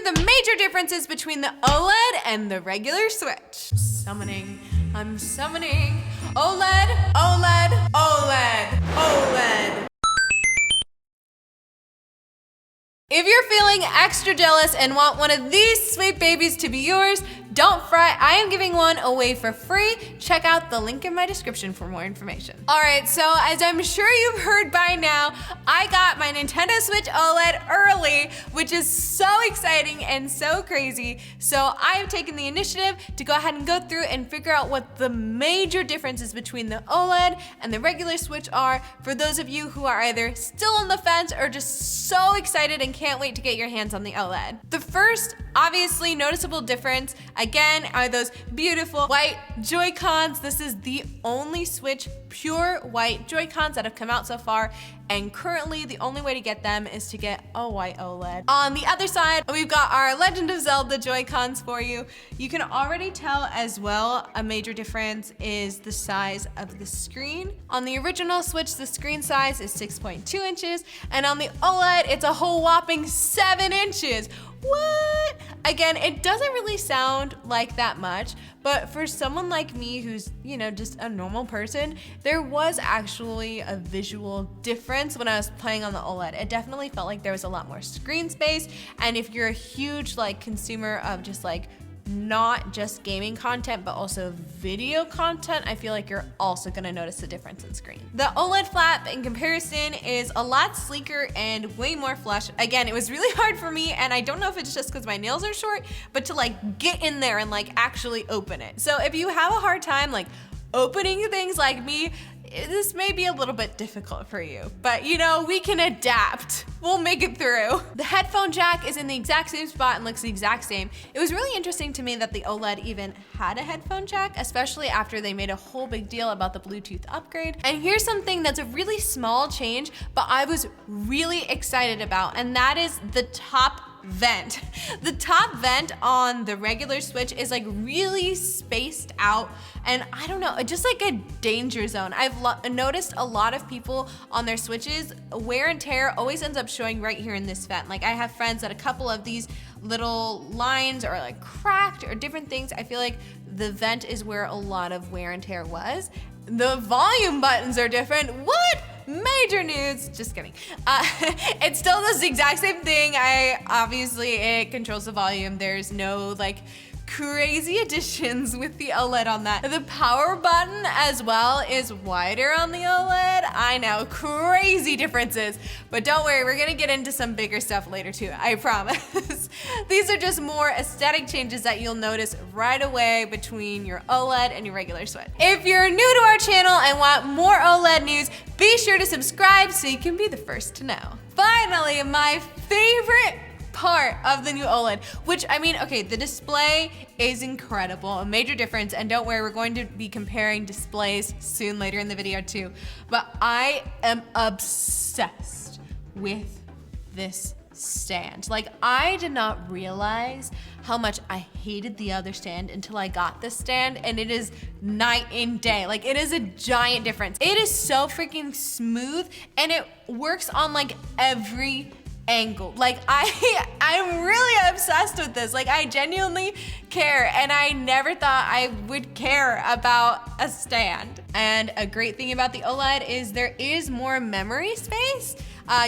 are the major differences between the OLED and the regular Switch. I'm summoning OLED, OLED, OLED, OLED. If you're feeling extra jealous and want one of these sweet babies to be yours, don't fret, I am giving one away for free. Check out the link in my description for more information. All right, so as I'm sure you've heard by now, I got my Nintendo Switch OLED early, which is so exciting and so crazy. So I have taken the initiative to go ahead and go through and figure out what the major differences between the OLED and the regular Switch are for those of you who are either still on the fence or just so excited and can't wait to get your hands on the OLED. The first, obviously noticeable difference, again, are those beautiful white Joy-Cons. This is the only Switch pure white Joy-Cons that have come out so far, and currently the only way to get them is to get a white OLED. On the other side, we've got our Legend of Zelda Joy-Cons for you. You can already tell as well a major difference is the size of the screen. On the original Switch, the screen size is 6.2 inches, and on the OLED, it's a whole whopping 7 inches. What? Again, it doesn't really sound like that much, but for someone like me who's, just a normal person, there was actually a visual difference when I was playing on the OLED. It definitely felt like there was a lot more screen space, and if you're a huge consumer of just not just gaming content, but also video content, I feel like you're also gonna notice the difference in screen. The OLED flap in comparison is a lot sleeker and way more flush. Again, it was really hard for me, and I don't know if it's just because my nails are short, but to get in there and actually open it. So if you have a hard time opening things like me, this may be a little bit difficult for you, but we can adapt. We'll make it through. The headphone jack is in the exact same spot and looks the exact same. It was really interesting to me that the OLED even had a headphone jack, especially after they made a whole big deal about the Bluetooth upgrade. And here's something that's a really small change, but I was really excited about, and that is the top vent. The top vent on the regular Switch is really spaced out, and I don't know, just a danger zone. I've noticed a lot of people on their Switches, wear and tear always ends up showing right here in this vent. I have friends that a couple of these little lines are cracked or different things. I feel like the vent is where a lot of wear and tear was. The volume buttons are different. What? Major news, just kidding. It still does the exact same thing. Obviously it controls the volume. There's no crazy additions with the OLED on that. The power button as well is wider on the OLED. I know, crazy differences, but don't worry, we're gonna get into some bigger stuff later too, I promise. These are just more aesthetic changes that you'll notice right away between your OLED and your regular Switch. If you're new to our channel and want more OLED news, be sure to subscribe so you can be the first to know. Finally, my favorite part of the new OLED, which the display is incredible, a major difference, and don't worry, we're going to be comparing displays soon later in the video too, but I am obsessed with this stand. I did not realize how much I hated the other stand until I got this stand, and it is night and day. It is a giant difference. It is so freaking smooth, and it works on every angle. I'm really obsessed with this. I genuinely care, and I never thought I would care about a stand. And a great thing about the OLED is there is more memory space.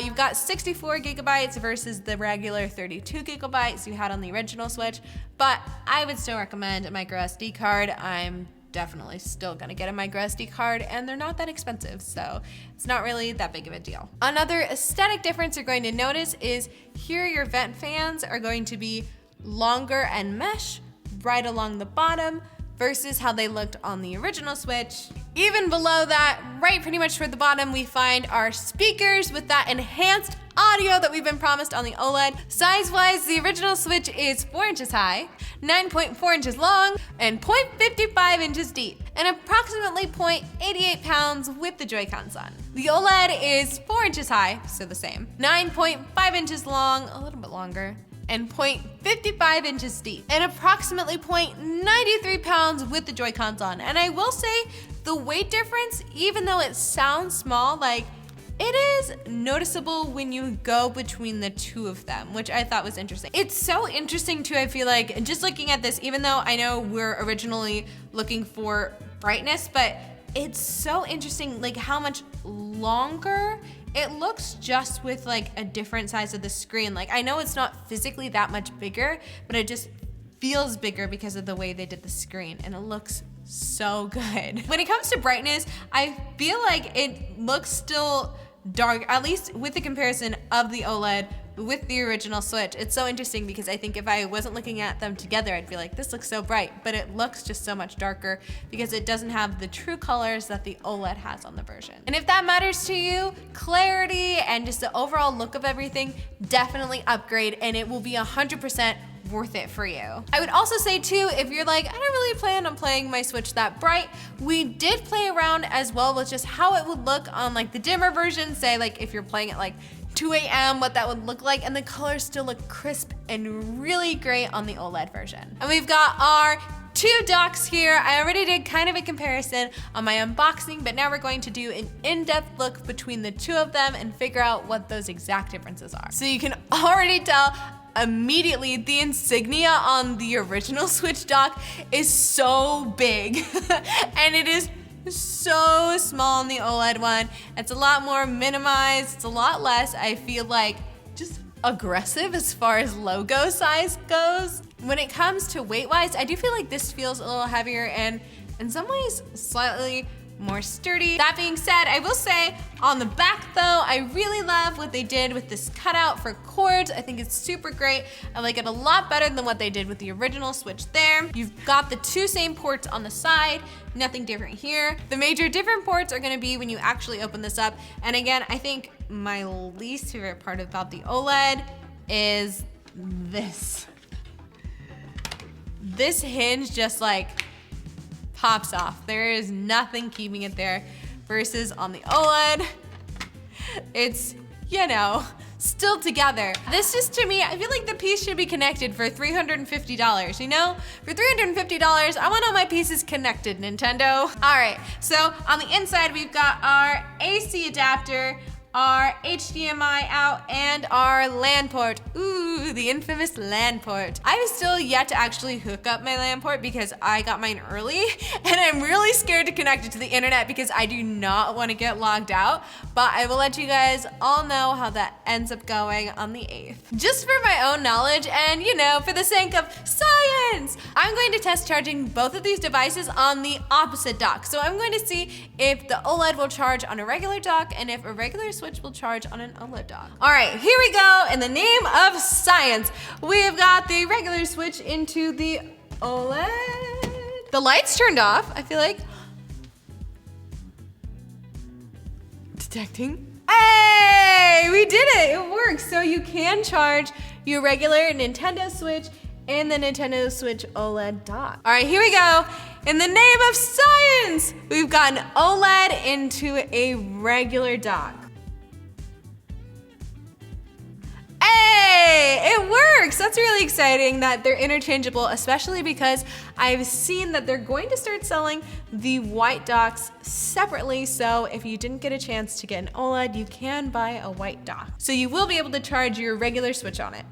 You've got 64 gigabytes versus the regular 32 gigabytes you had on the original Switch, but I would still recommend a micro SD card. I'm definitely still gonna get a micro SD card, and they're not that expensive, so it's not really that big of a deal. Another aesthetic difference you're going to notice is here your vent fans are going to be longer and mesh right along the bottom versus how they looked on the original Switch. Even below that, right pretty much toward the bottom, we find our speakers with that enhanced audio that we've been promised on the OLED. Size-wise, the original Switch is 4 inches high, 9.4 inches long, and 0.55 inches deep, and approximately 0.88 pounds with the Joy-Cons on. The OLED is 4 inches high, so the same, 9.5 inches long, a little bit longer, and 0.55 inches deep, and approximately 0.93 pounds with the Joy-Cons on. And I will say, the weight difference, even though it sounds small, it is noticeable when you go between the two of them, which I thought was interesting. It's so interesting too, I feel like, just looking at this, even though I know we're originally looking for brightness, but it's so interesting like how much longer it looks just with like a different size of the screen. Like I know it's not physically that much bigger, but it just feels bigger because of the way they did the screen, and it looks so good. When it comes to brightness, I feel like it looks still dark, at least with the comparison of the OLED with the original Switch. It's so interesting because I think if I wasn't looking at them together, I'd be like, this looks so bright, but it looks just so much darker because it doesn't have the true colors that the OLED has on the version. And if that matters to you, clarity and just the overall look of everything, definitely upgrade, and it will be 100% worth it for you. I would also say too, if you're like, I don't really plan on playing my Switch that bright, we did play around as well with just how it would look on like the dimmer version, say like if you're playing at like 2 a.m., what that would look like, and the colors still look crisp and really great on the OLED version. And we've got our two docks here. I already did kind of a comparison on my unboxing, but now we're going to do an in-depth look between the two of them and figure out what those exact differences are. So you can already tell immediately the insignia on the original Switch dock is so big and it is so small on the OLED one. It's a lot more minimized, it's a lot less, I feel like, just aggressive as far as logo size goes. When it comes to weight-wise, I do feel like this feels a little heavier and in some ways slightly more sturdy. That being said, I will say on the back though, I really love what they did with this cutout for cords. I think it's super great. I like it a lot better than what they did with the original Switch there. You've got the two same ports on the side, nothing different here. The major different ports are gonna be when you actually open this up. And again, I think my least favorite part about the OLED is this. This hinge just like pops off. There is nothing keeping it there versus on the OLED, it's, you know, still together. This just, to me, I feel like the piece should be connected for $350, you know? For $350, I want all my pieces connected, Nintendo. All right, so on the inside, we've got our AC adapter, our HDMI out, and our LAN port. Ooh, the infamous LAN port. I've still yet to actually hook up my LAN port because I got mine early, and I'm really scared to connect it to the internet because I do not want to get logged out, but I will let you guys all know how that ends up going on the 8th. Just for my own knowledge and, you know, for the sake of science, I'm going to test charging both of these devices on the opposite dock. So I'm going to see if the OLED will charge on a regular dock and if a regular Switch will charge on an OLED dock. All right, here we go. In the name of science, we have got the regular Switch into the OLED. The lights turned off, I feel like. Detecting. Hey, we did it, it works. So you can charge your regular Nintendo Switch and the Nintendo Switch OLED dock. All right, here we go. In the name of science, we've got an OLED into a regular dock. Hey, it works! That's really exciting that they're interchangeable, especially because I've seen that they're going to start selling the white docks separately, so if you didn't get a chance to get an OLED, you can buy a white dock. So you will be able to charge your regular Switch on it.